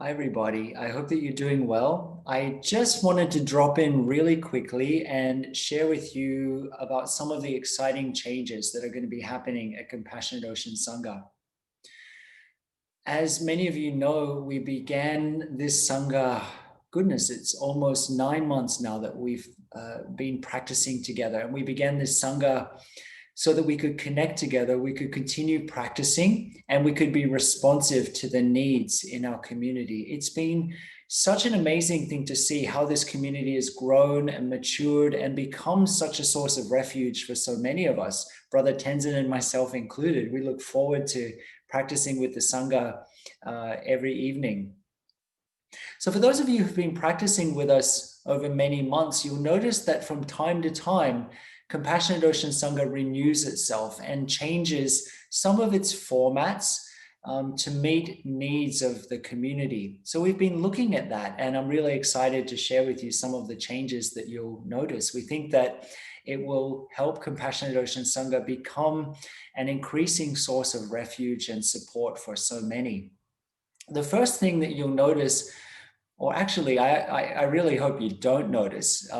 Hi, everybody. I hope that you're doing well. I just wanted to drop in really quickly and share with you about some of the exciting changes that are going to be happening at Compassionate Ocean Sangha. As many of you know, we began this Sangha, goodness, it's almost 9 months now that we've been practicing together. And we began this Sangha so that we could connect together, we could continue practicing, and we could be responsive to the needs in our community. It's been such an amazing thing to see how this community has grown and matured and become such a source of refuge for so many of us, Brother Tenzin and myself included. We look forward to practicing with the Sangha every evening. So for those of you who've been practicing with us over many months, you'll notice that from time to time, Compassionate Ocean Sangha renews itself and changes some of its formats to meet needs of the community. So we've been looking at that, and I'm really excited to share with you some of the changes that you'll notice. We think that it will help Compassionate Ocean Sangha become an increasing source of refuge and support for so many. The first thing that you'll notice, or actually, I really hope you don't notice,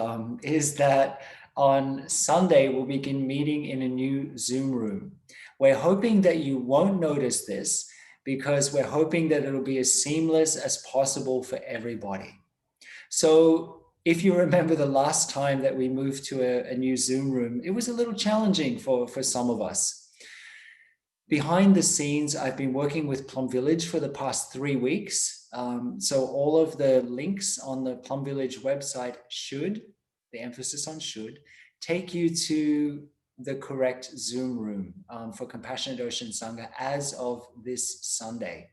is that on Sunday, we'll begin meeting in a new Zoom room. We're hoping that you won't notice this because we're hoping that it'll be as seamless as possible for everybody. So if you remember the last time that we moved to a new Zoom room, it was a little challenging for some of us. Behind the scenes, I've been working with Plum Village for the past 3 weeks. So all of the links on the Plum Village website should, the emphasis on should, take you to the correct Zoom room for Compassionate Ocean Sangha as of this Sunday.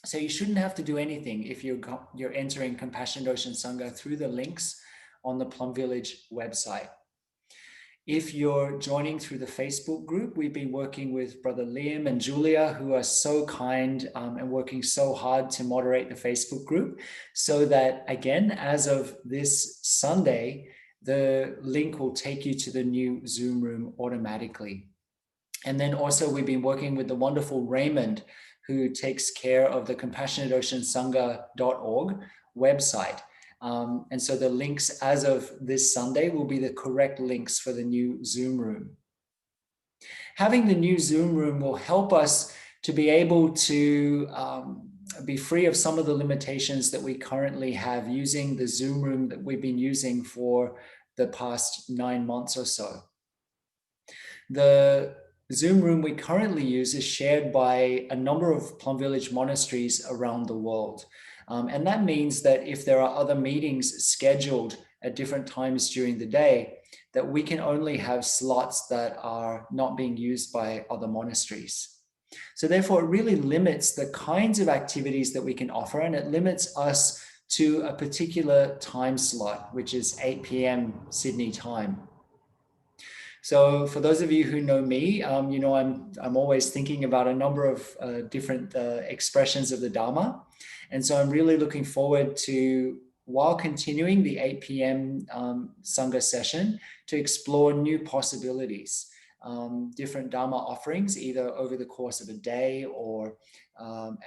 So you shouldn't have to do anything if you're entering Compassionate Ocean Sangha through the links on the Plum Village website. If you're joining through the Facebook group, we've been working with Brother Liam and Julia, who are so kind and working so hard to moderate the Facebook group, so that, again, as of this Sunday, the link will take you to the new Zoom room automatically. And then also we've been working with the wonderful Raymond, who takes care of the CompassionateOceanSangha.org website. And so the links as of this Sunday will be the correct links for the new Zoom room. Having the new Zoom room will help us to be able to be free of some of the limitations that we currently have using the Zoom room that we've been using for the past 9 months or so. The Zoom room we currently use is shared by a number of Plum Village monasteries around the world. And that means that if there are other meetings scheduled at different times during the day, that we can only have slots that are not being used by other monasteries. So therefore, it really limits the kinds of activities that we can offer, and it limits us to a particular time slot, which is 8 p.m. Sydney time. So for those of you who know me, I'm always thinking about a number of different expressions of the Dharma. And so I'm really looking forward to, while continuing the 8 p.m. Sangha session, to explore new possibilities, different Dharma offerings, either over the course of a day or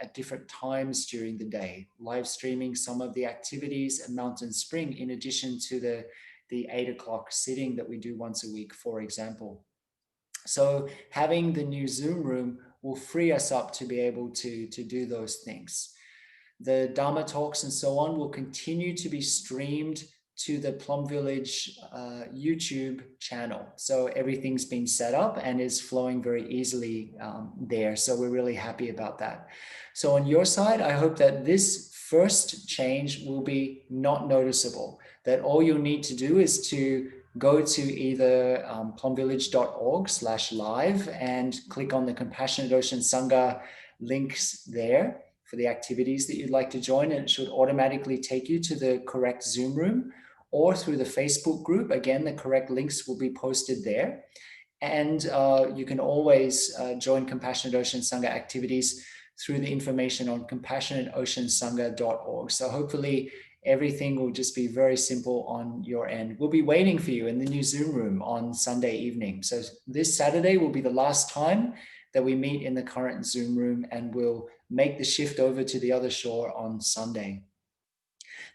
at different times during the day, live streaming some of the activities at Mountain Spring, in addition to the 8 o'clock sitting that we do once a week, for example. So having the new Zoom room will free us up to be able to do those things. The Dharma talks and so on will continue to be streamed to the Plum Village YouTube channel. So everything's been set up and is flowing very easily there. So we're really happy about that. So on your side, I hope that this first change will be not noticeable, that all you'll need to do is to go to either plumvillage.org/live and click on the Compassionate Ocean Sangha links there for the activities that you'd like to join, and it should automatically take you to the correct Zoom room, or through the Facebook group. Again, the correct links will be posted there. And you can always join Compassionate Ocean Sangha activities through the information on compassionateoceansangha.org. So hopefully everything will just be very simple on your end. We'll be waiting for you in the new Zoom room on Sunday evening. So this Saturday will be the last time that we meet in the current Zoom room, and we'll make the shift over to the other shore on Sunday.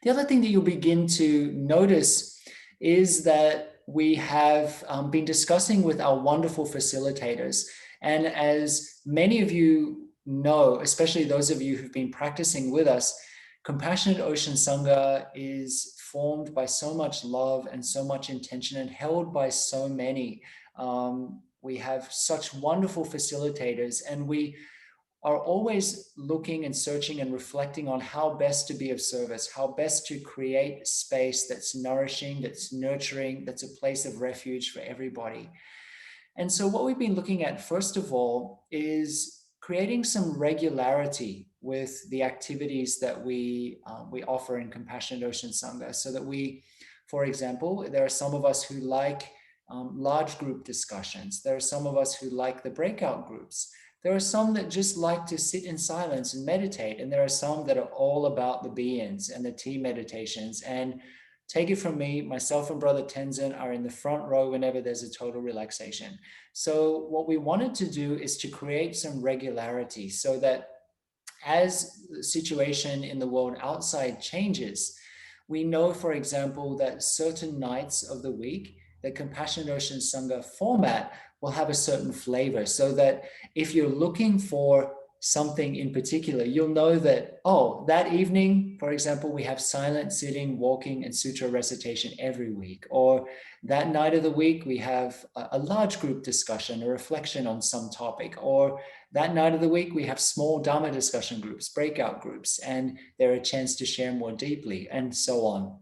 The other thing that you'll begin to notice is that we have been discussing with our wonderful facilitators. And as many of you know, especially those of you who've been practicing with us, Compassionate Ocean Sangha is formed by so much love and so much intention and held by so many. We have such wonderful facilitators, and we are always looking and searching and reflecting on how best to be of service, how best to create space that's nourishing, that's nurturing, that's a place of refuge for everybody. And so what we've been looking at, first of all, is creating some regularity with the activities that we offer in Compassionate Ocean Sangha, so that we, for example, there are some of us who like large group discussions. There are some of us who like the breakout groups. There are some that just like to sit in silence and meditate. And there are some that are all about the be-ins and the tea meditations. And take it from me, myself and Brother Tenzin are in the front row whenever there's a total relaxation. So what we wanted to do is to create some regularity, so that as the situation in the world outside changes, we know, for example, that certain nights of the week, the Compassionate Ocean Sangha format will have a certain flavor, so that if you're looking for something in particular, you'll know that, oh, that evening, for example, we have silent sitting, walking, and sutra recitation every week. Or that night of the week, we have a large group discussion, a reflection on some topic. Or that night of the week, we have small Dharma discussion groups, breakout groups, and they're a chance to share more deeply, and so on.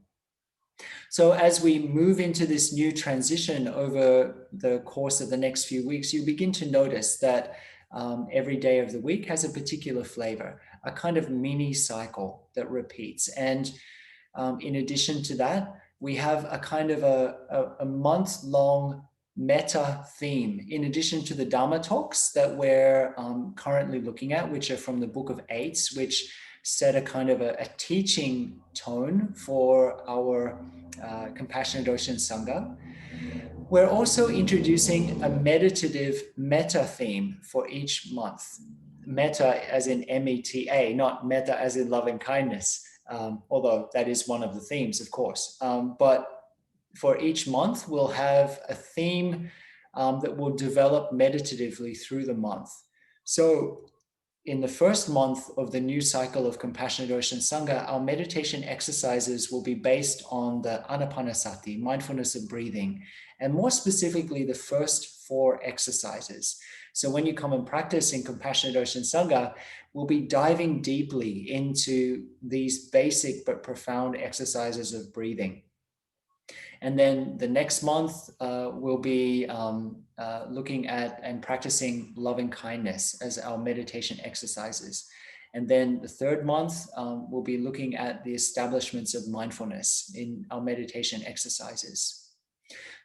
So as we move into this new transition over the course of the next few weeks, you begin to notice that every day of the week has a particular flavor, a kind of mini cycle that repeats. And in addition to that, we have a kind of a month-long meta theme, in addition to the Dharma talks that we're currently looking at, which are from the Book of Eights, which set a kind of a teaching tone for our Compassionate Ocean Sangha. We're also introducing a meditative meta theme for each month. Meta as in M-E-T-A, not metta as in loving kindness, although that is one of the themes, of course. But for each month, we'll have a theme that will develop meditatively through the month. So in the first month of the new cycle of Compassionate Ocean Sangha, our meditation exercises will be based on the Anapanasati, mindfulness of breathing, and more specifically, the first 4 exercises. So when you come and practice in Compassionate Ocean Sangha, we'll be diving deeply into these basic but profound exercises of breathing. And then the next month, we'll be looking at and practicing loving kindness as our meditation exercises. And then the third month, we'll be looking at the establishments of mindfulness in our meditation exercises.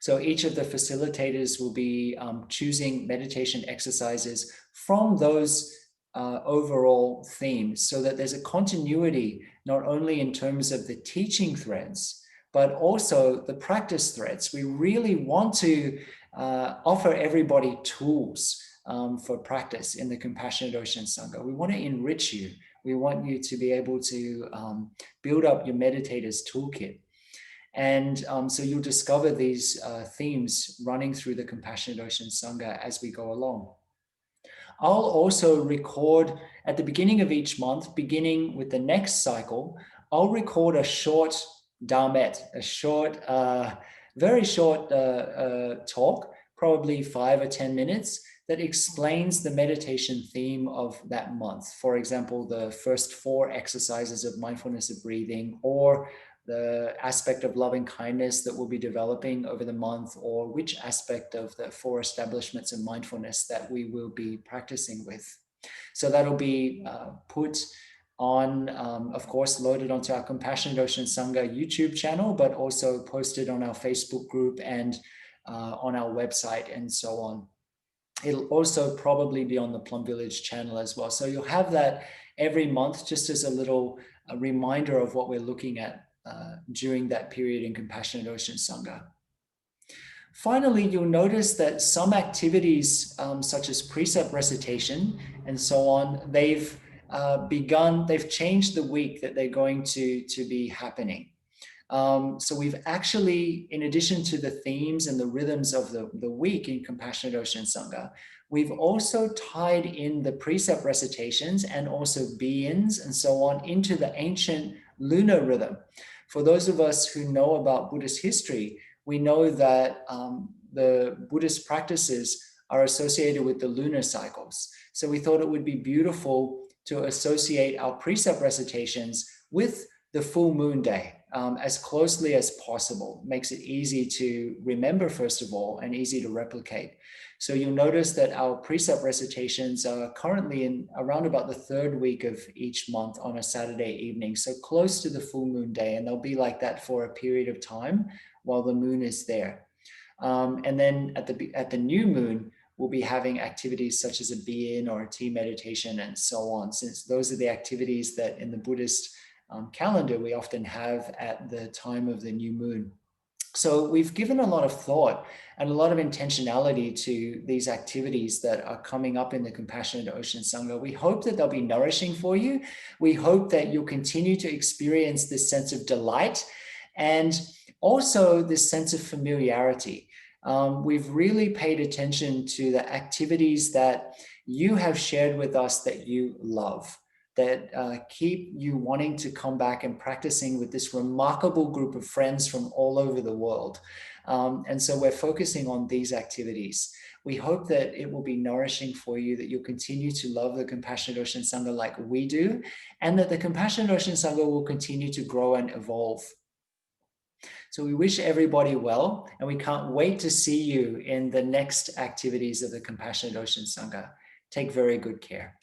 So each of the facilitators will be choosing meditation exercises from those overall themes, so that there's a continuity, not only in terms of the teaching threads, but also the practice threads. We really want to offer everybody tools for practice in the Compassionate Ocean Sangha. We want to enrich you. We want you to be able to build up your meditators toolkit. And so you'll discover these themes running through the Compassionate Ocean Sangha as we go along. I'll also record at the beginning of each month, beginning with the next cycle, I'll record a short Dharmet, a short, very short talk, probably 5 or 10 minutes, that explains the meditation theme of that month. For example, the first 4 exercises of mindfulness of breathing, or the aspect of loving kindness that we'll be developing over the month, or which aspect of the 4 establishments of mindfulness that we will be practicing with. So that'll be put on, of course, loaded onto our Compassionate Ocean Sangha YouTube channel, but also posted on our Facebook group and on our website and so on. It'll also probably be on the Plum Village channel as well. So you'll have that every month, just as a little reminder of what we're looking at during that period in Compassionate Ocean Sangha. Finally, you'll notice that some activities, such as precept recitation and so on, they've changed the week that they're going to be happening. So we've actually, in addition to the themes and the rhythms of the week in Compassionate Ocean Sangha, we've also tied in the precept recitations and also be-ins and so on into the ancient lunar rhythm. For those of us who know about Buddhist history, we know that the Buddhist practices are associated with the lunar cycles. So we thought it would be beautiful to associate our precept recitations with the full moon day as closely as possible. Makes it easy to remember, first of all, and easy to replicate. So you'll notice that our precept recitations are currently in around about the third week of each month on a Saturday evening, so close to the full moon day, and they'll be like that for a period of time while the moon is there. And then at the new moon, we'll be having activities such as a be-in or a tea meditation and so on, since those are the activities that in the Buddhist calendar we often have at the time of the new moon. So we've given a lot of thought and a lot of intentionality to these activities that are coming up in the Compassionate Ocean Sangha. We hope that they'll be nourishing for you. We hope that you'll continue to experience this sense of delight and also this sense of familiarity. We've really paid attention to the activities that you have shared with us that you love, that keep you wanting to come back and practicing with this remarkable group of friends from all over the world. And so we're focusing on these activities. We hope that it will be nourishing for you, that you'll continue to love the Compassionate Ocean Sangha like we do, and that the Compassionate Ocean Sangha will continue to grow and evolve. So we wish everybody well, and we can't wait to see you in the next activities of the Compassionate Ocean Sangha. Take very good care.